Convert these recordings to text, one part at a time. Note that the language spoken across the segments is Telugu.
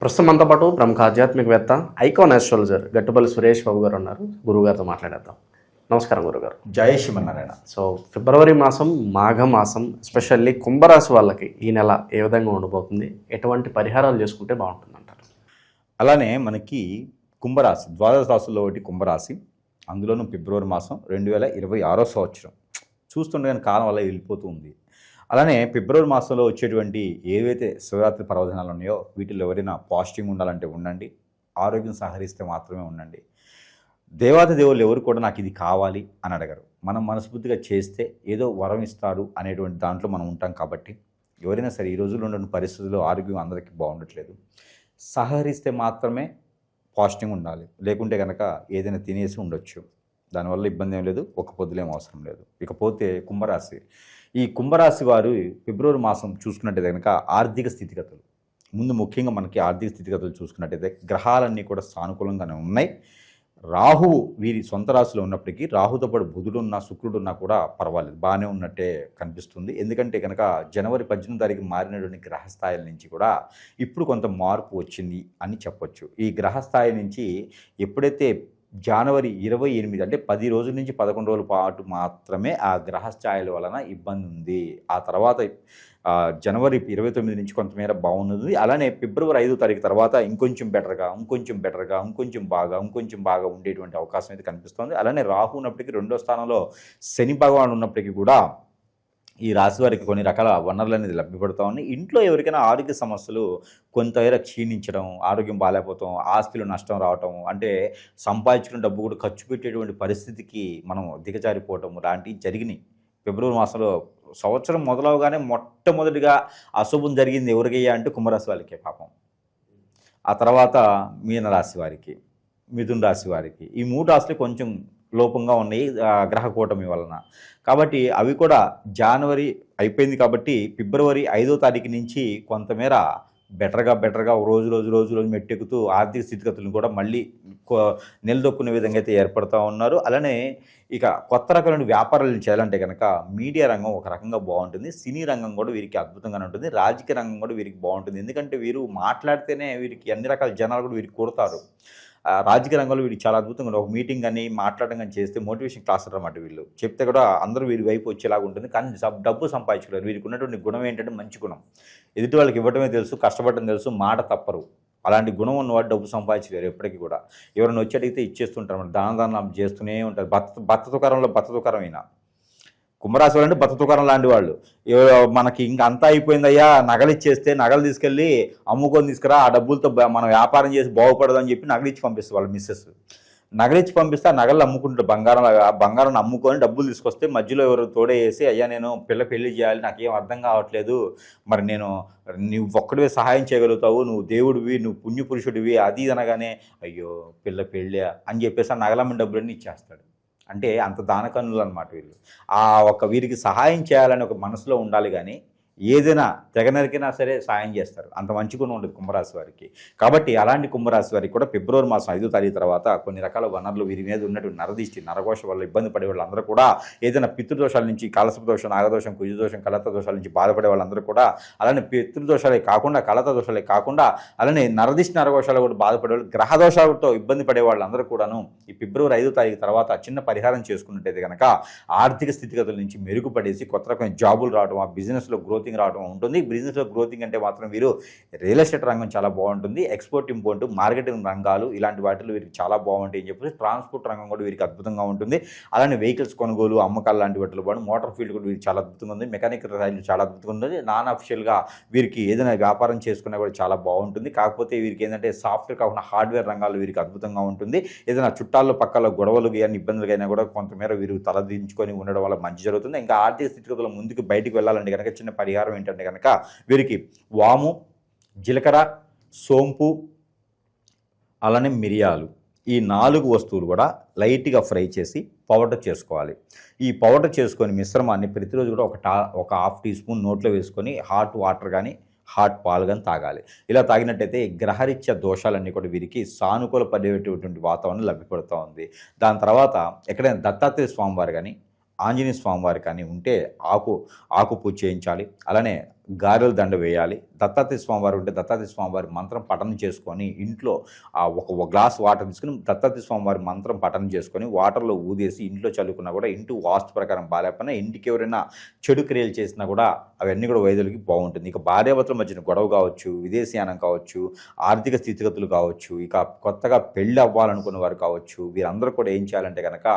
ప్రస్తుతం మనతో పాటు ప్రముఖ ఆధ్యాత్మికవేత్త ఐకాన్ ఆస్ట్రాలజర్ గట్టుపల్లి సురేష్ బాబు గారు ఉన్నారు. గురువుగారితో మాట్లాడేద్దాం. నమస్కారం గురుగారు. జయ శ్రీమన్నారాయణ. సో ఫిబ్రవరి మాసం, మాఘ మాసం, ఎస్పెషల్లీ కుంభరాశి వాళ్ళకి ఈ నెల ఏ విధంగా ఉండబోతుంది, ఎటువంటి పరిహారాలు చేసుకుంటే బాగుంటుంది అంటారు? అలానే మనకి కుంభరాశి, ద్వాదశ రాశుల్లో ఒకటి కుంభరాశి, అందులోనూ ఫిబ్రవరి మాసం 2026 సంవత్సరం. చూస్తుండగానే కాలం అలా వెళ్ళిపోతూ ఉంది. అలానే ఫిబ్రవరి మాసంలో వచ్చేటువంటి ఏవైతే శివరాత్రి పర్వదినాలు ఉన్నాయో వీటిలో ఎవరైనా పాజిటివ్ ఉండాలంటే ఉండండి, ఆరోగ్యం సహకరిస్తే మాత్రమే ఉండండి. దేవాది దేవుళ్ళు ఎవరు కూడా నాకు ఇది కావాలి అని అడగరు. మనం మనస్ఫూర్తిగా చేస్తే ఏదో వరం ఇస్తారు అనేటువంటి దాంట్లో మనం ఉంటాం. కాబట్టి ఎవరైనా సరే ఈ రోజుల్లో ఉన్న పరిస్థితుల్లో ఆరోగ్యం అందరికీ బాగుండట్లేదు, సహకరిస్తే మాత్రమే పాజిటివ్ ఉండాలి. లేకుంటే కనుక ఏదైనా తినేసి ఉండొచ్చు, దానివల్ల ఇబ్బంది ఏం లేదు, ఒక పొద్దులేం అవసరం లేదు. ఇకపోతే కుంభరాశి, ఈ కుంభరాశి వారు ఫిబ్రవరి మాసం చూసుకున్నట్టయితే కనుక ఆర్థిక స్థితిగతులు, ముందు ముఖ్యంగా మనకి ఆర్థిక స్థితిగతులు చూసుకున్నట్టయితే గ్రహాలన్నీ కూడా సానుకూలంగానే ఉన్నాయి. రాహువు వీరి సొంత రాశిలో ఉన్నప్పటికీ రాహుతో పాటు బుధుడున్నా శుక్రుడున్నా కూడా పర్వాలేదు, బాగానే ఉన్నట్టే కనిపిస్తుంది. ఎందుకంటే కనుక జనవరి 18వ తారీఖు మారినటువంటి గ్రహస్థాయిల నుంచి కూడా ఇప్పుడు కొంత మార్పు వచ్చింది అని చెప్పొచ్చు. ఈ గ్రహస్థాయి నుంచి ఎప్పుడైతే జనవరి 28 అంటే 10 రోజుల నుంచి 11 రోజుల పాటు మాత్రమే ఆ గ్రహస్థాయిల వలన ఇబ్బంది ఉంది. ఆ తర్వాత జనవరి 29 నుంచి కొంతమేర బాగున్నది. అలానే ఫిబ్రవరి 5వ తారీఖు తర్వాత ఇంకొంచెం బెటర్గా ఇంకొంచెం బాగా ఉండేటువంటి అవకాశం అయితే కనిపిస్తుంది. అలానే రాహు ఉన్నప్పటికీ 2వ స్థానంలో శని భగవాన్ ఉన్నప్పటికీ కూడా ఈ రాశి వారికి కొన్ని రకాల వనరులు అనేది లభ్యపడుతూ ఉన్నాయి. ఇంట్లో ఎవరికైనా ఆరోగ్య సమస్యలు కొంతమేర క్షీణించడం, ఆరోగ్యం బాగాలేకపోవటం, ఆస్తిలో నష్టం రావటం, అంటే సంపాదించుకున్న డబ్బు కూడా ఖర్చు పెట్టేటువంటి పరిస్థితికి మనం దిగజారిపోవటం లాంటివి జరిగినాయి. ఫిబ్రవరి మాసంలో సంవత్సరం మొదలవగానే మొట్టమొదటిగా అశుభం జరిగింది ఎవరికయ్యా అంటే కుంభరాశి వాళ్ళకే పాపం. ఆ తర్వాత మీనరాశి వారికి, మిథున రాశి వారికి, ఈ 3 రాశులు కొంచెం లోపంగా ఉన్నాయి గ్రహ కూటమి వలన. కాబట్టి అవి కూడా జనవరి అయిపోయింది కాబట్టి ఫిబ్రవరి 5వ తారీఖు నుంచి కొంతమేర బెటర్గా రోజు మెట్టెక్కుతూ ఆర్థిక స్థితిగతులను కూడా మళ్ళీ నిలదొక్కునే విధంగా అయితే ఏర్పడుతూ ఉన్నారు. అలానే ఇక కొత్త రకమైన వ్యాపారాలను చేయాలంటే కనుక మీడియా రంగం ఒక రకంగా బాగుంటుంది, సినీ రంగం కూడా వీరికి అద్భుతంగానే ఉంటుంది, రాజకీయ రంగం కూడా వీరికి బాగుంటుంది. ఎందుకంటే వీరు మాట్లాడితేనే వీరికి అన్ని రకాల జనాలు కూడా వీరికి కొడతారు. రాజకీయ రంగంలో వీరికి చాలా అద్భుతంగా ఒక మీటింగ్ కానీ మాట్లాడడం కానీ చేస్తే మోటివేషన్ క్లాస్ అన్నమాట. వీళ్ళు చెప్తే కూడా అందరూ వీరి వైపు వచ్చేలాగా ఉంటుంది. కానీ డబ్బు సంపాదించుకోలేరు. వీరికి ఉన్నటువంటి గుణం ఏంటంటే మంచి గుణం, ఎదుటి వాళ్ళకి ఇవ్వడమే తెలుసు, కష్టపడడం తెలుసు, మాట తప్పరు. అలాంటి గుణం ఉన్నవాడు డబ్బు సంపాదించలేరు ఎప్పటికీ కూడా. ఎవరైనా వచ్చి అడిగితే ఇచ్చేస్తుంటారు, దానం చేస్తూనే ఉంటారు. భర్త తుకారం అయినా కుంభరాశి వాళ్ళు అంటే భర్త తుకారం లాంటి వాళ్ళు. మనకి ఇంకా అంతా అయిపోయిందయ్యా, నగలు ఇచ్చేస్తే నగలు తీసుకెళ్ళి అమ్ముకొని తీసుకురా, ఆ డబ్బులతో మనం వ్యాపారం చేసి బాగుపడదని చెప్పి నగలు ఇచ్చి పంపిస్తారు వాళ్ళ మిస్సెస్. నగలిచ్చి పంపిస్తే ఆ నగలు అమ్ముకుంటారు, బంగారం అమ్ముకొని డబ్బులు తీసుకొస్తే మధ్యలో ఎవరు తోడేసి, అయ్యా నేను పెళ్లి చేయాలి, నాకేం అర్థం కావట్లేదు, మరి నువ్వు ఒక్కడివే సహాయం చేయగలుగుతావు, నువ్వు దేవుడివి, నువ్వు పుణ్యపురుషుడివి, అది అనగానే అయ్యో పెళ్ళి అని చెప్పేసి ఆ నగలమ్మిన డబ్బులన్నీ ఇచ్చేస్తాడు. అంటే అంత దానకన్నులు అనమాట వీళ్ళు. వీరికి సహాయం చేయాలని ఒక మనసులో ఉండాలి, కానీ ఏదైనా తెగనరికైనా సరే సాయం చేస్తారు. అంత మంచి గుణం ఉండదు కుంభరాశి వారికి. కాబట్టి అలాంటి కుంభరాశి వారికి కూడా ఫిబ్రవరి మాసం 5వ తారీఖు తర్వాత కొన్ని రకాల వనరులు వీరి మీద ఉన్నటువంటి నరదిష్టి, నరఘోష వల్ల ఇబ్బంది పడే వాళ్ళందరూ కూడా, ఏదైనా పితృదోషాల నుంచి, కలసపు దోషం, నాగదోషం, కుజదోషం, కలత దోషాల నుంచి బాధపడే వాళ్ళందరూ కూడా, అలానే పితృదోషాలే కాకుండా, కలత దోషాలే కాకుండా, అలానే నరదిష్టి, నరఘోషాలు కూడా బాధపడే వాళ్ళు, గ్రహ దోషాలతో ఇబ్బంది పడే వాళ్ళందరూ కూడాను ఈ ఫిబ్రవరి 5వ తారీఖు తర్వాత చిన్న పరిహారం చేసుకున్నట్టయితే కనుక ఆర్థిక స్థితిగతుల నుంచి మెరుగుపడేసి కొత్త రకమైన జాబులు రావడం, ఆ బిజినెస్లో గ్రోతింగ్ రావడం ఉంటుంది. బిజినెస్లో గ్రోతింగ్ అంటే మాత్రం వీరు రియల్ ఎస్టేట్ రంగం చాలా బాగుంటుంది, ఎక్స్పోర్ట్ ఇంపోర్ట్ మార్కెటింగ్ రంగాలు ఇలాంటి వాటిలో వీరికి చాలా బాగుంటాయి అని చెప్పేసి ట్రాన్స్పోర్ట్ రంగం కూడా వీరికి అద్భుతంగా ఉంటుంది. అలానే వెహికల్స్ కొనుగోలు, అమ్మకాలు లాంటి వాటిలో పాటు మోటార్ ఫీల్డ్ కూడా వీరికి చాలా అద్భుతంగా ఉంది, మెకానికల్ రైలు చాలా అద్భుతంగా ఉంది. నాన్ అఫిషియల్గా వీరికి ఏదైనా వ్యాపారం చేసుకున్నా కూడా చాలా బాగుంటుంది. కాకపోతే వీరికి ఏంటంటే సాఫ్ట్వేర్ కాకుండా హార్డ్వేర్ రంగాల్లో వీరికి అద్భుతంగా ఉంటుంది. ఏదైనా చుట్టాల్లో పక్కల గొడవలు కానీ ఇబ్బందులు అయినా కూడా కొంతమేర వీరు తలదించుకొని ఉండడం వల్ల మంచి జరుగుతుంది. ఇంకా ఆర్థిక స్థితిగతుల ముందుకు బయటికి వెళ్ళాలంటే కనుక చిన్న పరిహారం ఏంటంటే కనుక వీరికి వాము, జీలకర్ర, సోంపు, అలానే మిరియాలు, ఈ 4 వస్తువులు కూడా లైట్గా ఫ్రై చేసి పౌడర్ చేసుకోవాలి. ఈ పౌడర్ చేసుకొని మిశ్రమాన్ని ప్రతిరోజు కూడా ఒక ½ టీ స్పూన్ నోట్లో వేసుకొని హాట్ వాటర్ కానీ హాట్ పాలు కానీ తాగాలి. ఇలా తాగినట్టయితే గ్రహరీత్యా దోషాలన్నీ కూడా వీరికి సానుకూల పడేటువంటి వాతావరణం లభ్యపడుతూ ఉంది. దాని తర్వాత ఎక్కడైనా దత్తాత్రేయ స్వామివారు కానీ, ఆంజనేయ స్వామివారి కానీ ఉంటే ఆకు పూజ చేయించాలి. అలానే గారెల దండ వేయాలి. దత్తాత్రేయ స్వామివారు ఉంటే దత్తాత్రేయ స్వామివారి మంత్రం పఠనం చేసుకొని ఇంట్లో ఒక గ్లాస్ వాటర్ తీసుకుని దత్తాత్రేయ స్వామివారి మంత్రం పఠనం చేసుకొని వాటర్లో ఊదేసి ఇంట్లో చల్లుకున్నా కూడా ఇంటి వాస్తు ప్రకారం బాగాలేకపోయినా ఇంటికి ఎవరైనా చెడు క్రియలు చేసినా కూడా అవన్నీ కూడా వైద్యులకి బాగుంటుంది. ఇక భార్యాభర్తల మధ్యన గొడవ కావచ్చు, విదేశీయానం కావచ్చు, ఆర్థిక స్థితిగతులు కావచ్చు, ఇక కొత్తగా పెళ్ళి అవ్వాలనుకున్న వారు కావచ్చు, వీరందరూ కూడా ఏం చేయాలంటే కనుక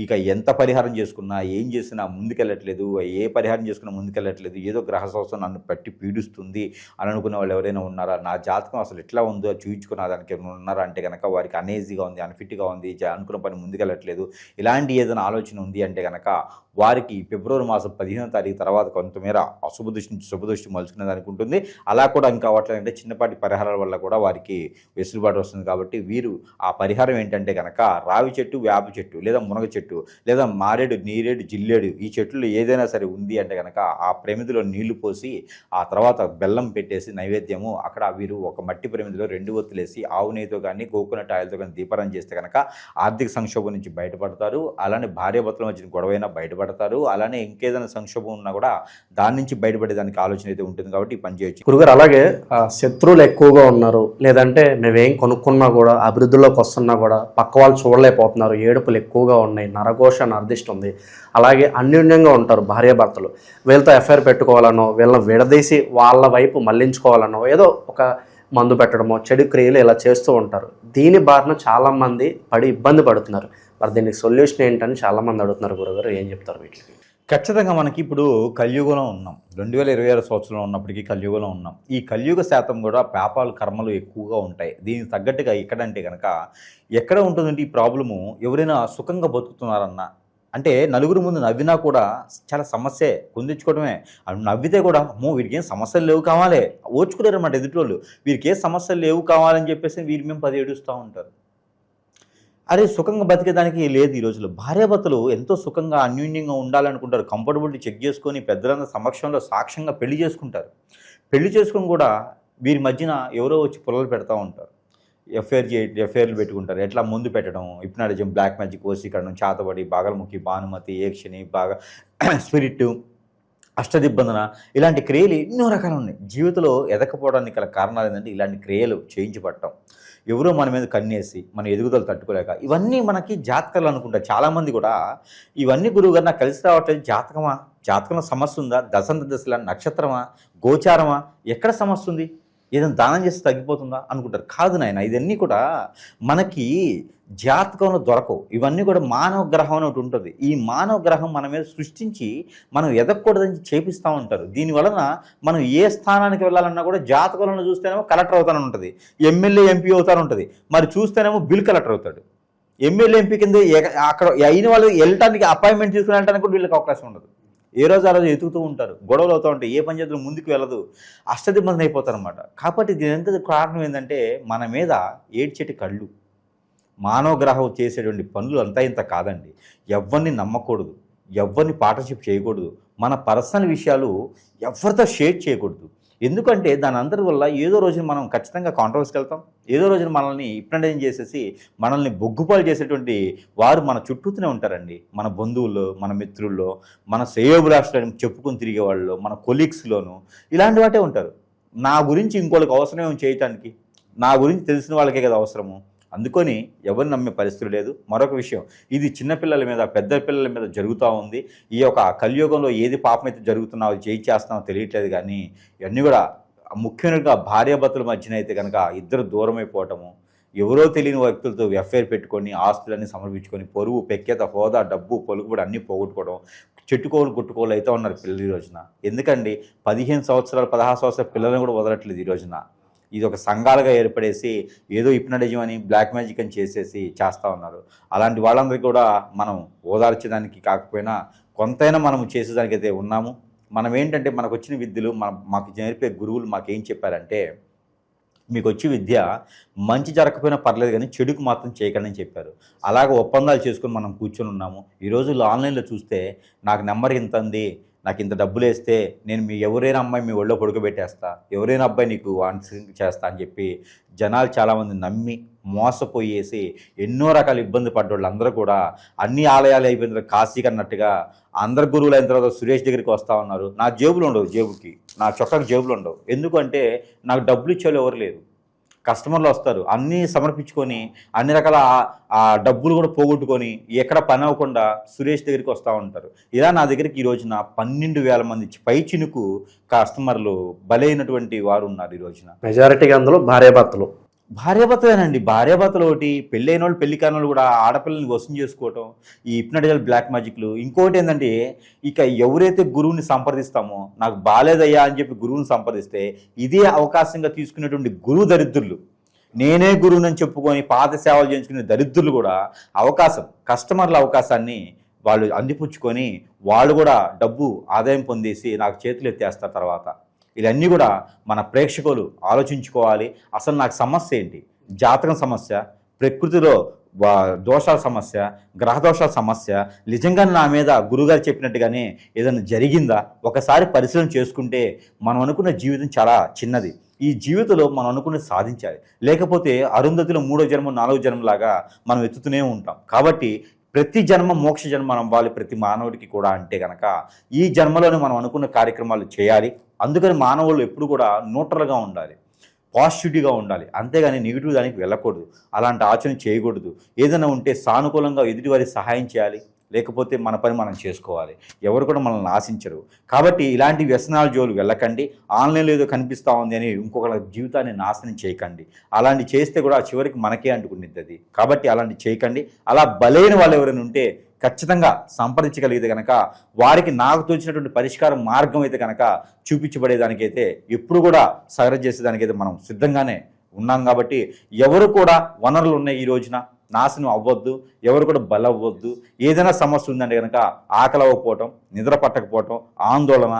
ఇక ఎంత పరిహారం చేసుకున్నా ఏం చేసినా ముందుకెళ్ళట్లేదు, ఏ పరిహారం చేసుకున్నా ముందుకెళ్ళట్లేదు, ఏదో గ్రహ సంవత్సరం నన్ను పట్టి పీడిస్తుంది అని అనుకునే వాళ్ళు ఎవరైనా ఉన్నారా, నా జాతకం అసలు ఎట్లా ఉందో చూయించుకున్న దానికి ఏమైనా ఉన్నారా అంటే కనుక వారికి అనేజీగా ఉంది, అన్ఫిట్గా ఉంది, అనుకున్న పని ముందుకెళ్ళట్లేదు, ఇలాంటి ఏదైనా ఆలోచన ఉంది అంటే కనుక వారికి ఫిబ్రవరి మాసం 15వ తారీఖు తర్వాత కొంతమేర అశుభ దృష్టి నుంచి శుభ దృష్టి మలుచుకునే దానికి ఉంటుంది. అలా కూడా ఇంకా అవ్వట్లేదంటే చిన్నపాటి పరిహారాల వల్ల కూడా వారికి వెసులుబాటు వస్తుంది. కాబట్టి వీరు ఆ పరిహారం ఏంటంటే కనుక రావి చెట్టు, వేప చెట్టు లేదా మునగ చెట్టు లేదా మారేడు, నీరేడు, జిల్లేడు ఈ చెట్లు ఏదైనా సరే ఉంది అంటే కనుక ఆ ప్రమిదిలో నీళ్లు పోసి ఆ తర్వాత బెల్లం పెట్టేసి నైవేద్యము అక్కడ వీరు ఒక మట్టి ప్రమిదిలో 2 ఒత్తులేసి ఆవు నెయ్యితో కానీ కోకోనట్ ఆయిల్తో కానీ దీపారాధన చేస్తే కనుక ఆర్థిక సంక్షోభం నుంచి బయటపడతారు. అలానే భార్యాభర్తల మధ్య గొడవైనా బయటపడతారు. అలానే ఇంకేదైనా సంక్షోభం ఉన్నా కూడా దాని నుంచి బయటపడేదానికి ఆలోచన అయితే ఉంటుంది. కాబట్టి ఈ పని చేయొచ్చు. గురుగారు అలాగే శత్రువులు ఎక్కువగా ఉన్నారు, లేదంటే మేమేం కొనుక్కున్నా కూడా అభివృద్ధిలోకి వస్తున్నా కూడా పక్క వాళ్ళు చూడలేకపోతున్నారు, ఏడుపులు ఎక్కువగా ఉన్నాయి, నరఘోష నరదిష్టి ఉంది, అలాగే అన్యోన్యంగా ఉంటారు భార్యాభర్తలు, వీళ్ళతో ఎఫ్ఐఆర్ పెట్టుకోవాలనో వీళ్ళని విడదీసి వాళ్ళ వైపు మళ్లించుకోవాలనో ఏదో ఒక మందు పెట్టడమో చెడు క్రియలు ఇలా చేస్తూ ఉంటారు. దీని బారిన చాలామంది పడి ఇబ్బంది పడుతున్నారు. మరి దీనికి సొల్యూషన్ ఏంటని చాలామంది అడుగుతున్నారు. గురుగారు ఏం చెప్తారు వీటికి? ఖచ్చితంగా మనకి ఇప్పుడు కలియుగంలో ఉన్నాం. 2026 సంవత్సరంలో ఉన్నప్పటికీ కలియుగంలో ఉన్నాం. ఈ కలియుగ శాతం కూడా పాపాలు కర్మలు ఎక్కువగా ఉంటాయి. దీనికి తగ్గట్టుగా ఎక్కడంటే కనుక ఎక్కడ ఉంటుందంటే ఈ ప్రాబ్లము ఎవరైనా సుఖంగా బతుకుతున్నారన్నా అంటే నలుగురు ముందు నవ్వినా కూడా చాలా సమస్యే కొందించుకోవడమే. నవ్వితే కూడా అమ్మో వీరికి ఏం సమస్యలు లేవు కావాలి ఓర్చుకోలేరన్నమాట ఎదుటివాళ్ళు. వీరికి ఏ సమస్యలు లేవు కావాలని చెప్పేసి వీరి మేము 10 ఏడుస్తూ ఉంటారు. అరే సుఖంగా బతికేదానికి లేదు. ఈ రోజుల్లో భార్యాభర్తలు ఎంతో సుఖంగా అన్యోన్యంగా ఉండాలనుకుంటారు. కంఫర్టబిలిటీ చెక్ చేసుకొని పెద్దలందరి సమక్షంలో సాక్ష్యంగా పెళ్లి చేసుకుంటారు. పెళ్లి చేసుకుని కూడా వీరి మధ్యన ఎవరో వచ్చి పుల్లలు పెడతా ఉంటారు. ఎఫ్ఐఆర్లు పెట్టుకుంటారు. ఎట్లా ముందు పెట్టడం, హిప్నాటిజం, బ్లాక్ మ్యాజిక్, వశీకరణం, చాతబడి, బాగలముఖి, భానుమతి, ఏక్షిని, బాగా స్పిరిట్, అష్టదిబ్బందన ఇలాంటి క్రియలు ఎన్నో రకాలు ఉన్నాయి. జీవితంలో ఎదకపోవడానికి గల కారణాలు ఏంటంటే ఇలాంటి క్రియలు చేయించబడటం, ఎవరో మన మీద కన్నేసి మన ఎదుగుదల తట్టుకోలేక ఇవన్నీ మనకి జాతకాలు అనుకుంటారు చాలామంది కూడా. ఇవన్నీ గురువుగారు నాకు కలిసి రావట్లేదు, జాతకమా, జాతకంలో సమస్య ఉందా, దశల నక్షత్రమా, గోచారమా, ఎక్కడ సమస్య ఉంది, ఏదైనా దానం చేస్తే తగ్గిపోతుందా అనుకుంటారు. కాదు నాయన, ఇవన్నీ కూడా మనకి జాతకంలో దొరకవు. ఇవన్నీ కూడా మానవ గ్రహం అని ఒకటి ఉంటుంది. ఈ మానవ గ్రహం మన మీద సృష్టించి మనం ఎదగకూడదని చేపిస్తూ ఉంటారు. దీనివలన మనం ఏ స్థానానికి వెళ్ళాలన్నా కూడా జాతకంలో చూస్తేనేమో కలెక్టర్ అవుతానని ఉంటుంది, ఎమ్మెల్యే ఎంపీ అవుతాను ఉంటుంది, మరి చూస్తేనేమో బిల్ కలెక్టర్ అవుతాడు. ఎమ్మెల్యే ఎంపీ కింద అక్కడ అయిన వాళ్ళు వెళ్ళటానికి అపాయింట్మెంట్ తీసుకుని వెళ్ళడానికి కూడా వీళ్ళకి అవకాశం ఉండదు. ఏ రోజు ఆ రోజు ఎతుకుతూ ఉంటారు, గొడవలు అవుతూ ఉంటాయి, ఏ పంచాయతీలో ముందుకు వెళ్ళదు, అష్టదిబ్బంది అయిపోతారనమాట. కాబట్టి దీని ఎంత కారణం ఏంటంటే మన మీద ఏడ్చేటి కళ్ళు. మానవ గ్రహం చేసేటువంటి పనులు అంతా ఇంత కాదండి. ఎవరిని నమ్మకూడదు, ఎవరిని పార్ట్నర్షిప్ చేయకూడదు, మన పర్సనల్ విషయాలు ఎవరితో షేర్ చేయకూడదు. ఎందుకంటే దాని అందరి వల్ల ఏదో రోజున మనం ఖచ్చితంగా కాంట్రవర్స్కి వెళ్తాం, ఏదో రోజున మనల్ని హిప్నటైజ్ చేసేసి మనల్ని బొగ్గుపాలు చేసేటువంటి వారు మన చుట్టూతూనే ఉంటారండి. మన బంధువుల్లో, మన మిత్రుల్లో, మన శ్రేయోభిలాషులను చెప్పుకొని తిరిగే వాళ్ళు, మన కొలీగ్స్లోనూ ఇలాంటి వాటే ఉంటారు. నా గురించి ఇంకోళ్ళకి అవసరమేమో చేయటానికి, నా గురించి తెలిసిన వాళ్ళకే కదా అవసరము. అందుకొని ఎవరిని నమ్మే పరిస్థితి లేదు. మరొక విషయం, ఇది చిన్నపిల్లల మీద పెద్ద పిల్లల మీద జరుగుతూ ఉంది. ఈ యొక్క కలియుగంలో ఏది పాపమైతే జరుగుతున్నావో చేస్తున్నావో తెలియట్లేదు. కానీ ఇవన్నీ కూడా ముఖ్యంగా భార్యాభర్తల మధ్యన అయితే కనుక ఇద్దరు దూరమైపోవటము, ఎవరో తెలియని వ్యక్తులతో ఎఫ్ఐఆర్ పెట్టుకొని ఆస్తులన్నీ సమర్పించుకొని పొరుగు, పెక్కేత, హోదా, డబ్బు, పొలుగుబడి అన్నీ పోగొట్టుకోవడం, చెట్టుకోలు గుట్టుకోలు అయితే ఉన్నారు పిల్లలు ఈ రోజున. ఎందుకండి 15 సంవత్సరాలు 16 సంవత్సరాల పిల్లలను కూడా వదలట్లేదు ఈ రోజున. ఇది ఒక సంఘాలుగా ఏర్పడేసి ఏదో హిప్నటిజం అని, బ్లాక్ మ్యాజిక్ అని చేసేసి చేస్తూ ఉన్నారు. అలాంటి వాళ్ళందరికీ కూడా మనం ఓదార్చడానికి కాకపోయినా కొంతైనా మనం చేసేదానికైతే ఉన్నాము. మనం ఏంటంటే మనకు వచ్చిన విద్యలు మాకు నేర్పే గురువులు మాకేం చెప్పారంటే, మీకు వచ్చి విద్య మంచి జరగకపోయినా పర్లేదు కానీ చెడుకు మాత్రం చేయకండి అని చెప్పారు. అలాగే ఒప్పందాలు చేసుకొని మనం కూర్చొని ఉన్నాము. ఈ రోజుల్లో ఆన్లైన్లో చూస్తే నాకు నెంబర్ ఇంత ఉంది, నాకు ఇంత డబ్బులు వేస్తే నేను ఎవరైనా అమ్మాయి మీ ఒళ్ళో పడుకోబెట్టేస్తా, ఎవరైనా అబ్బాయి నీకు ఆన్సరింగ్ చేస్తా అని చెప్పి జనాలు చాలామంది నమ్మి మోసపోయేసి ఎన్నో రకాల ఇబ్బంది పడ్డోళ్ళు అందరూ కూడా అన్ని ఆలయాలు అయిపోయిన తర్వాత కాశీకి అన్నట్టుగా అందరు గురువులు అయిన తర్వాత సురేష్ దగ్గరికి వస్తూ ఉన్నారు. నా జేబులు ఉండవు, నా చొక్కాకి జేబులు ఉండవు. ఎందుకంటే నాకు డబ్బులు ఇచ్చేవాళ్ళు ఎవరు లేరు. కస్టమర్లు వస్తారు, అన్నీ సమర్పించుకొని అన్ని రకాల ఆ డబ్బులు కూడా పోగొట్టుకొని ఎక్కడ పని అవ్వకుండా సురేష్ దగ్గరికి వస్తూ ఉంటారు. ఇలా నా దగ్గరికి ఈ రోజున 12,000 మంది పై చినుకు కస్టమర్లు బలైనటువంటి వారు ఉన్నారు ఈ రోజున. మెజారిటీగా అందులో భార్యాభర్తలేనండి. భార్యాభర్తలు ఒకటి, పెళ్ళైన వాళ్ళు పెళ్లి కాని వాళ్ళు కూడా ఆడపిల్లల్ని వశం చేసుకోవటం, ఈ హిప్నటిజల్ బ్లాక్ మ్యాజిక్లు. ఇంకోటి ఏంటంటే, ఇక ఎవరైతే గురువుని సంప్రదిస్తామో, నాకు బాలేదయ్యా అని చెప్పి గురువుని సంప్రదిస్తే ఇదే అవకాశంగా తీసుకునేటువంటి గురువు దరిద్రులు, నేనే గురువునని చెప్పుకొని పాత సేవలు చేయించుకునే దరిద్రులు కూడా కస్టమర్ల అవకాశాన్ని వాళ్ళు అందిపుచ్చుకొని వాళ్ళు కూడా డబ్బు ఆదాయం పొందేసి నాకు చేతులు ఎత్తేస్తారు తర్వాత. ఇవన్నీ కూడా మన ప్రేక్షకులు ఆలోచించుకోవాలి. అసలు నాకు సమస్య ఏంటి? జాతకం సమస్య, ప్రకృతిలో దోషాల సమస్య, గ్రహ దోషాల సమస్య, నిజంగా నా మీద గురుగారు చెప్పినట్టుగానే ఏదైనా జరిగిందా? ఒకసారి పరిశీలన చేసుకుంటే మనం అనుకున్న జీవితం చాలా చిన్నది. ఈ జీవితంలో మనం అనుకున్నది సాధించాలి. లేకపోతే అరుంధతిలో 3వ జన్మ 4వ జన్మలాగా మనం ఎత్తుతూనే ఉంటాం. కాబట్టి ప్రతి జన్మ మోక్ష జన్మ అవ్వాలి ప్రతి మానవుడికి కూడా. అంటే కనుక ఈ జన్మలోనే మనం అనుకున్న కార్యక్రమాలు చేయాలి. అందుకని మానవులు ఎప్పుడు కూడా న్యూట్రల్గా ఉండాలి, పాజిటివ్గా ఉండాలి. అంతేగాని నెగిటివ్ దానికి వెళ్ళకూడదు, అలాంటి ఆచరణ చేయకూడదు. ఏదైనా ఉంటే సానుకూలంగా ఎదుటివారికి సహాయం చేయాలి, లేకపోతే మన పని మనం చేసుకోవాలి. ఎవరు కూడా మనల్ని ఆశించరు. కాబట్టి ఇలాంటి వ్యసనాల జోలు వెళ్ళకండి. ఆన్లైన్లో ఏదో కనిపిస్తూ ఉంది అని ఇంకొకరి జీవితాన్ని నాశనం చేయకండి. అలాంటి చేస్తే కూడా చివరికి మనకే అంటుకునిద్ది అది. కాబట్టి అలాంటి చేయకండి. అలా బలైన వాళ్ళు ఎవరైనా ఉంటే ఖచ్చితంగా సంప్రదించగలిగితే కనుక వారికి నాకు తోచినటువంటి పరిష్కార మార్గం అయితే కనుక చూపించబడేదానికైతే ఎప్పుడు కూడా సహజ చేసేదానికైతే మనం సిద్ధంగానే ఉన్నాం. కాబట్టి ఎవరు కూడా వనరులు ఉన్నాయి ఈ రోజున నాశనం అవ్వద్దు, ఎవరు కూడా బలవ్వద్దు. ఏదైనా సమస్య ఉందంటే కనుక ఆకలి అవ్వకపోవటం, నిద్ర పట్టకపోవటం, ఆందోళన,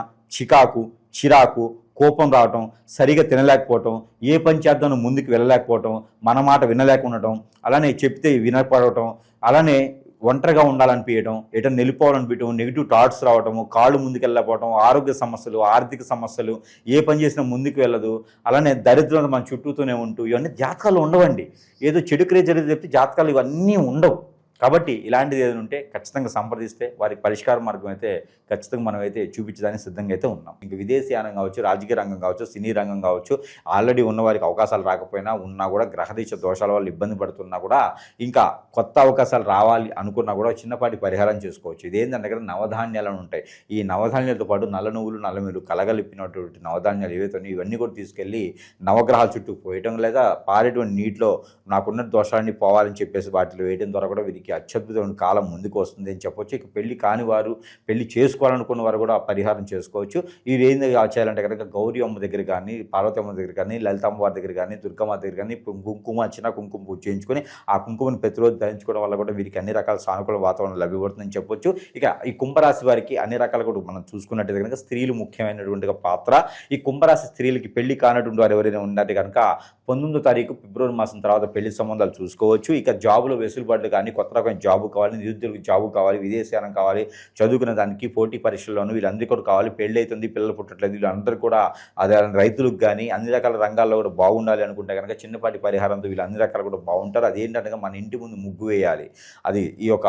చిరాకు, కోపం రావటం, సరిగా తినలేకపోవటం, ఏ పని చేద్దాం ముందుకు వెళ్ళలేకపోవటం, మన మాట వినలేకుండటం, అలానే చెప్తే వినపడటం, అలానే ఒంటరిగా ఉండాలనిపించడం, ఎటన్నా వెళ్ళిపోవాలనిపించడం, నెగిటివ్ థాట్స్ రావటము, కాళ్ళు ముందుకు వెళ్ళకపోవటం, ఆరోగ్య సమస్యలు, ఆర్థిక సమస్యలు, ఏ పని చేసినా ముందుకు వెళ్ళదు, అలానే దరిద్రం మన చుట్టూతోనే ఉంటూ, ఇవన్నీ జాతకాలు ఉండవండి. ఏదో చెడు క్రియ జరిగితే చెప్తే జాతకాలు ఇవన్నీ ఉండవు. కాబట్టి ఇలాంటిది ఏదైనా ఉంటే ఖచ్చితంగా సంప్రదిస్తే వారికి పరిష్కార మార్గం అయితే ఖచ్చితంగా మనం అయితే చూపించడానికి సిద్ధంగా అయితే ఉన్నాం. ఇంక విదేశీయానం కావచ్చు, రాజకీయ రంగం కావచ్చు, సినీ రంగం కావచ్చు, ఆల్రెడీ ఉన్న వారికి అవకాశాలు రాకపోయినా ఉన్నా కూడా గ్రహదీశ దోషాల వల్ల ఇబ్బంది పడుతున్నా కూడా ఇంకా కొత్త అవకాశాలు రావాలి అనుకున్నా కూడా చిన్నపాటి పరిహారం చేసుకోవచ్చు. ఇదేంటంటే కదా నవధాన్యాలు ఉంటాయి. ఈ నవధాన్యాలతో పాటు నల్ల నువ్వులు, నల్లమీరు కలగలిపినటువంటి నవధాన్యాలు ఏవైతే ఇవన్నీ కూడా తీసుకెళ్ళి నవగ్రహాల చుట్టూ పోయటం, లేదా పారేటువంటి నీటిలో నాకున్న దోషాలన్నీ పోవాలని చెప్పేసి వాటిలో వేయడం ద్వారా కూడా వీరికి అత్యద్భుతమైన కాలం ముందుకు వస్తుంది అని చెప్పొచ్చు. ఇక పెళ్లి కాని వారు, పెళ్లి చేసుకోవాలనుకున్న వారు కూడా పరిహారం చేసుకోవచ్చు. ఇది ఏం చేయాలంటే కనుక గౌరీ అమ్మ దగ్గర కానీ, పార్వతి అమ్మ దగ్గర కానీ, లలితమ్మ వారి దగ్గర కానీ, దుర్గమ్మ దగ్గర కానీ చిన్న కుంకుమ పూజ చేయించుకొని ఆ కుంకుమను ప్రతిరోజు ధరించుకోవడం వల్ల కూడా వీరికి అన్ని రకాల సానుకూల వాతావరణం లభ్యపడుతుందని చెప్పొచ్చు. ఇక ఈ కుంభరాశి వారికి అన్ని రకాల కూడా మనం చూసుకున్నట్టయితే కనుక స్త్రీలు ముఖ్యమైనటువంటి పాత్ర. ఈ కుంభరాశి స్త్రీలకి పెళ్లి కానటువంటి వారు ఎవరైనా ఉన్నట్టు కనుక 19వ తారీఖు ఫిబ్రవరి మాసం తర్వాత పెళ్లి సంబంధాలు చూసుకోవచ్చు. ఇక జాబులో వెసులుబాట్లు కానీ, కొత్త రకమైన జాబు కావాలి, నిరుద్యోగ జాబు కావాలి, విదేశీయానం కావాలి, చదువుకునే దానికి పోటీ పరీక్షల్లోనూ వీళ్ళందరికీ కూడా కావాలి, పెళ్ళి అవుతుంది, పిల్లలు పుట్టట్లేదు, వీళ్ళందరూ కూడా అదే రైతులకు కానీ అన్ని రకాల రంగాల్లో కూడా బాగుండాలి అనుకుంటే కనుక చిన్నపాటి పరిహారంతో వీళ్ళు అన్ని రకాలు కూడా బాగుంటారు. అదేంటంటే మన ఇంటి ముందు ముగ్గు వేయాలి. అది ఈ యొక్క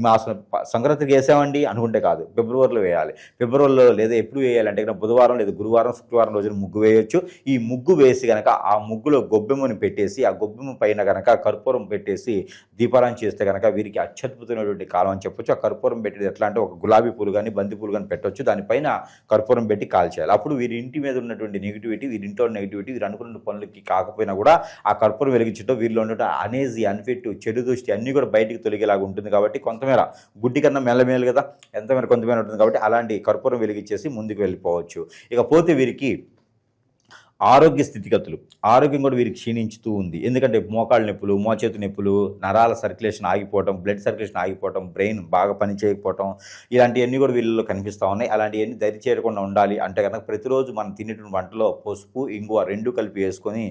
మాసం సంక్రాంతికి వేసామండి అనుకుంటే కాదు, ఫిబ్రవరిలో వేయాలి. ఫిబ్రవరిలో లేదా ఎప్పుడు వేయాలంటే కనుక బుధవారం లేదా గురువారం, శుక్రవారం రోజున ముగ్గు వేయొచ్చు. ఈ ముగ్గు వేసి కనుక ఆ ముగ్గులో గొబ్బెమ్మని పెట్టేసి ఆ గొబ్బెమ్మ పైన కనుక కర్పూరం పెట్టేసి దీపారాయణ చేస్తే కనుక వీరికి అత్యద్భుతమైనటువంటి కాలం అని చెప్పొచ్చు. ఆ కర్పూరం పెట్టేది ఎట్లా అంటే ఒక గులాబీ పూలు కానీ, బంతి పూలు కానీ పెట్టవచ్చు. దానిపైన కర్పూరం పెట్టి కాల్చేయాలి. అప్పుడు వీరి ఇంటి మీద ఉన్నటువంటి నెగిటివిటీ, వీరి ఇంట్లో నెగిటివిటీ, వీరు అనుకున్న పనులకి కాకపోయినా కూడా ఆ కర్పూరం వెలిగించడం వీరిలో ఉన్నటువంటి అనేజీ, అన్ఫిట్, చెడు దృష్టి అన్నీ కూడా బయటికి తొలగేలాగా ఉంటుంది. కాబట్టి కొంతమేర గుడ్డి కన్నా మెల్లమేలు కదా, ఎంతమేర కొంతమేర ఉంటుంది. కాబట్టి అలాంటి కర్పూరం వెలిగించేసి ముందుకు వెళ్ళిపోవచ్చు. ఇకపోతే వీరికి ఆరోగ్య స్థితిగతులు, ఆరోగ్యం కూడా వీరికి క్షీణించుతూ ఉంది. ఎందుకంటే మోకాళ్ళ నొప్పులు, మోచేతు నొప్పులు, నరాల సర్క్యులేషన్ ఆగిపోవటం, బ్లడ్ సర్క్యులేషన్ ఆగిపోవటం, బ్రెయిన్ బాగా పని చేయకపోవటం, ఇలాంటివన్నీ కూడా వీళ్ళలో కనిపిస్తూ ఉన్నాయి. అలాంటివన్నీ దరి చేరకుండా ఉండాలి అంటే కనుక ప్రతిరోజు మనం తినేటువంటి వంటలో పసుపు, ఇంగువ 2 కలిపి వేసుకొని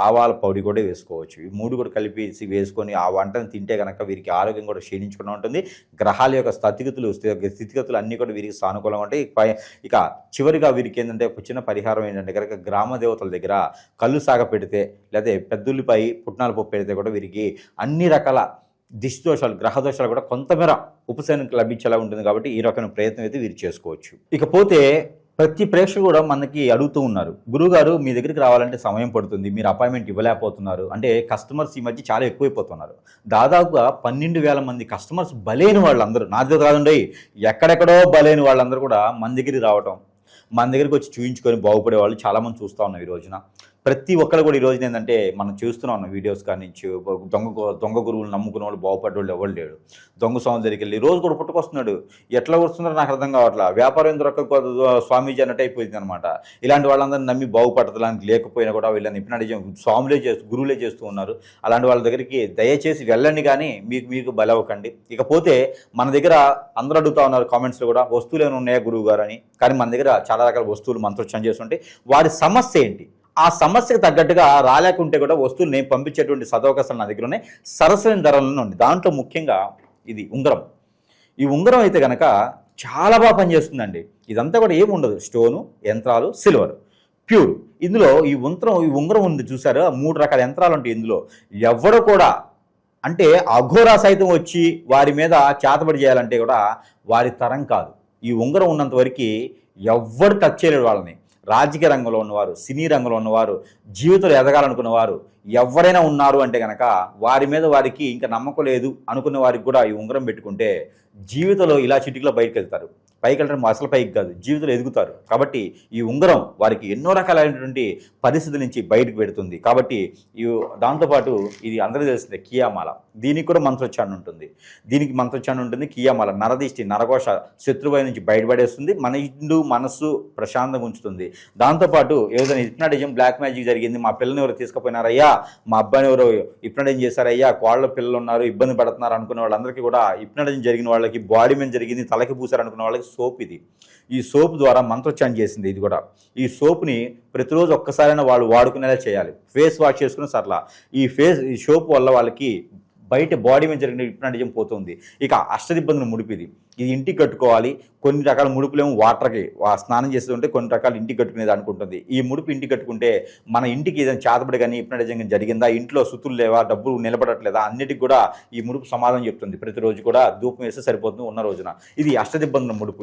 ఆవాల పొడి కూడా వేసుకోవచ్చు. ఈ 3 కూడా కలిపి వేసుకొని ఆ వంటను తింటే కనుక వీరికి ఆరోగ్యం కూడా క్షీణించకుండా ఉంటుంది. గ్రహాల యొక్క స్థితిగతులు అన్నీ కూడా వీరికి సానుకూలంగా ఉంటాయి. ఇక చివరిగా వీరికి ఏంటంటే చిన్న పరిహారం ఏంటంటే కనుక గ్రామ దేవత దేవతల దగ్గర కళ్ళు సాగ పెడితే లేదా పెద్దుల్లిపై పుట్నాల పప్పు పెడితే కూడా వీరికి అన్ని రకాల దిష్టి దోషాలు గ్రహ దోషాలు కూడా కొంతమేర ఉపశమనం లభించేలా ఉంటుంది. కాబట్టి ఈ రకమైన ప్రయత్నం అయితే వీరు చేసుకోవచ్చు. ఇకపోతే ప్రతి ప్రేక్షకుడు కూడా మనకి అడుగుతూ ఉన్నారు, గురువుగారు మీ దగ్గరికి రావాలంటే సమయం పడుతుంది, మీరు అపాయింట్మెంట్ ఇవ్వలేకపోతున్నారు అంటే. కస్టమర్స్ ఈ మధ్య చాలా ఎక్కువైపోతున్నారు. దాదాపుగా 12,000 మంది కస్టమర్స్ బలైన వాళ్ళందరూ, నా దగ్గర కాదండి, ఎక్కడెక్కడో బలైన వాళ్ళందరూ కూడా మన దగ్గరికి రావటం, మన దగ్గరికి వచ్చి చూయించుకొని బాగుపడే వాళ్ళు చాలామంది చూస్తూ ఉన్నాం ఈ రోజున. ప్రతి ఒక్కరు కూడా ఈ రోజున ఏంటంటే మనం చూస్తూనే ఉన్నాం వీడియోస్ కానీ నుంచి, దొంగ గురువులు నమ్ముకున్న వాళ్ళు బాగుపడ్డ వాళ్ళు ఎవరు లేడు. దొంగ స్వామి దగ్గరికి వెళ్ళి రోజు కూడా పుట్టుకొస్తున్నాడు, ఎట్లా వస్తున్నారో నాకు అర్థం కావట్లా, వ్యాపారం దొరక స్వామీజీ అన్నట్టు అయిపోయింది అనమాట. ఇలాంటి వాళ్ళందరినీ నమ్మి బాగుపడతడానికి లేకపోయినా కూడా వీళ్ళని నిజం స్వాములే గురువులే చేస్తూ ఉన్నారు. అలాంటి వాళ్ళ దగ్గరికి దయచేసి వెళ్ళండి, కానీ మీకు బలవకండి. ఇకపోతే మన దగ్గర అందరూ అడుగుతూ ఉన్నారు కామెంట్స్లో కూడా, వస్తువులు ఏమైనా ఉన్నాయా గురువు గారు అని. కానీ మన దగ్గర చాలా రకాల వస్తువులు మంత్రోచ్చారణ చేస్తుంటే వారి సమస్య ఏంటి, ఆ సమస్యకు తగ్గట్టుగా రాలేకుంటే కూడా వస్తువులు నేను పంపించేటువంటి సదవకాశాలు నా దగ్గర ఉన్నాయి, సరసమైన ధరలను ఉంది. దాంట్లో ముఖ్యంగా ఇది ఉంగరం. ఈ ఉంగరం అయితే కనుక చాలా బాగా పనిచేస్తుందండి. ఇదంతా కూడా ఏముండదు, స్టోను, యంత్రాలు, సిల్వర్, ప్యూర్. ఇందులో ఈ ఉంగరం ఉంది చూసారు, 3 రకాల యంత్రాలు ఉంటాయి ఇందులో. ఎవరు కూడా అంటే అఘోరా సైతం వచ్చి వారి మీద చేతబడి చేయాలంటే కూడా వారి తరం కాదు. ఈ ఉంగరం ఉన్నంత వరకు ఎవ్వరు టచ్ చేయలేడు వాళ్ళని. రాజకీయ రంగంలో ఉన్నవారు, సినీ రంగంలో ఉన్నవారు, జీవితంలో ఎదగాలనుకున్నవారు ఎవరైనా ఉన్నారు అంటే కనుక వారి మీద వారికి ఇంకా నమ్మకం లేదు అనుకున్న వారికి కూడా ఈ ఉంగరం పెట్టుకుంటే జీవితంలో ఇలా చిటికలో బయటకు వెళ్తారు. పైకి వెళ్ళడం అసలు పైకి కాదు, జీవితంలో ఎదుగుతారు. కాబట్టి ఈ ఉంగరం వారికి ఎన్నో రకాలైనటువంటి పరిస్థితుల నుంచి బయటకు పెడుతుంది. కాబట్టి దాంతోపాటు ఇది అందరికీ తెలిసిందే కియామాల, దీనికి కూడా మంత్రోచ్చారణ ఉంటుంది. దీనికి మంత్రోచ్చారణ ఉంటుంది. కియామాల నరదిష్టి, నరఘోష, శత్రువై నుంచి బయటపడేస్తుంది, మన ఇండు మనస్సు ప్రశాంతంగా ఉంచుతుంది. దాంతోపాటు ఏదైనా హిప్నాటిజం, బ్లాక్ మ్యాజిక్ జరిగింది, మా పిల్లని ఎవరు తీసుకుపోయినారయ్యా, మా అబ్బాయిని ఎవరు హిప్నాటిజం చేశారయ్యా, కోళ్ళ పిల్లలు ఉన్నారు, ఇబ్బంది పడుతున్నారు అనుకున్న వాళ్ళందరికీ కూడా, హిప్నాటిజం జరిగిన వాళ్ళకి, బాడీ మీద జరిగింది, తలకి పూసారు అనుకున్న వాళ్ళకి సోప్ ఇది. ఈ సోప్ ద్వారా మంత్రోచ్చారణ చేసింది ఇది కూడా. ఈ సోప్ని ప్రతిరోజు ఒక్కసారైనా వాళ్ళు వాడుకునేలా చేయాలి. ఫేస్ వాష్ చేసుకుని సర్లా. ఈ సోప్ వల్ల వాళ్ళకి బయట బాడీ మీద జరిగిన హిప్నాటిజం పోతుంది. ఇక అష్టదిబ్బందులు ముడిపిది, ఇది ఇంటికి కట్టుకోవాలి. కొన్ని రకాల ముడుపులేమో వాటర్కి స్నానం చేస్తుంటే కొన్ని రకాలు ఇంటికి కట్టుకునేది అనుకుంటుంది. ఈ ముడుపు ఇంటికి కట్టుకుంటే మన ఇంటికి ఏదైనా చేతబడి కానీ హిప్నాటిజం జరిగిందా, ఇంట్లో సుతులు లేవా, డబ్బులు నిలబడట్లేదా, అన్నిటికి కూడా ఈ ముడుపు సమాధానం చెప్తుంది. ప్రతిరోజు కూడా ధూపం వేస్తే సరిపోతుంది ఉన్న రోజున. ఇది అష్టదిబ్బందుల ముడుపు.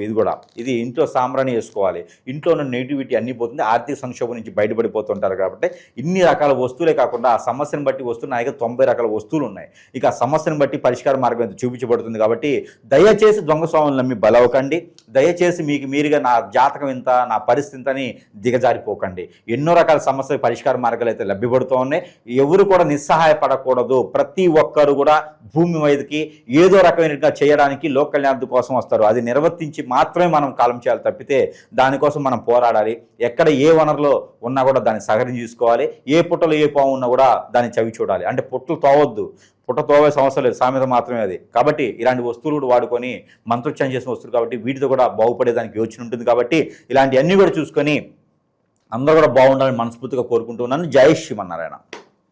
ఇది ఇంట్లో సాంబ్రాణి వేసుకోవాలి. ఇంట్లో ఉన్న నెగిటివిటీ అన్నీ పోతుంది, ఆర్థిక సంక్షోభం నుంచి బయటపడిపోతుంటారు. కాబట్టి ఇన్ని రకాల వస్తువులే కాకుండా ఆ సమస్యను బట్టి వస్తువులు నా దగ్గర 90 రకాల వస్తువులు ఉన్నాయి. ఇక ఆ సమస్యను బట్టి పరిష్కార మార్గం చూపించబడుతుంది. కాబట్టి దయచేసి దొంగ స్వాములను నమ్మి బలవకండి. దయచేసి మీరుగా నా జాతకం ఇంత, నా పరిస్థితి ఇంత అని దిగజారిపోకండి. ఎన్నో రకాల సమస్యల పరిష్కార మార్గాలు అయితే లభ్యపడుతూ ఉన్నాయి. ఎవరు కూడా నిస్సహాయపడకూడదు. ప్రతి ఒక్కరు కూడా భూమి మీదకి ఏదో రకమైనగా చేయడానికి లోక కళ్యాణం కోసం వస్తారు. అది నిర్వర్తించి మాత్రమే మనం కాలం చేయాలి తప్పితే దానికోసం మనం పోరాడాలి. ఎక్కడ ఏ వనరులో ఉన్నా కూడా దాన్ని సహకరించి చూసుకోవాలి. ఏ పుట్టలో ఏ పాము ఉన్నా కూడా దాన్ని చవి చూడాలి. అంటే పుట్టలు తోవద్దు, పుట్ట తోవే సమస్య లేదు, సామెత మాత్రమే అది. కాబట్టి ఇలాంటి వస్తువులు కూడా వాడుకొని మంత్రోచ్చారణ చేసిన వస్తువులు కాబట్టి వీటితో కూడా బాగుపడేదానికి యోచన ఉంటుంది. కాబట్టి ఇలాంటివన్నీ కూడా చూసుకొని అందరూ కూడా బాగుండాలని మనస్ఫూర్తిగా కోరుకుంటున్నాను. జై శ్రీమన్నారాయణ.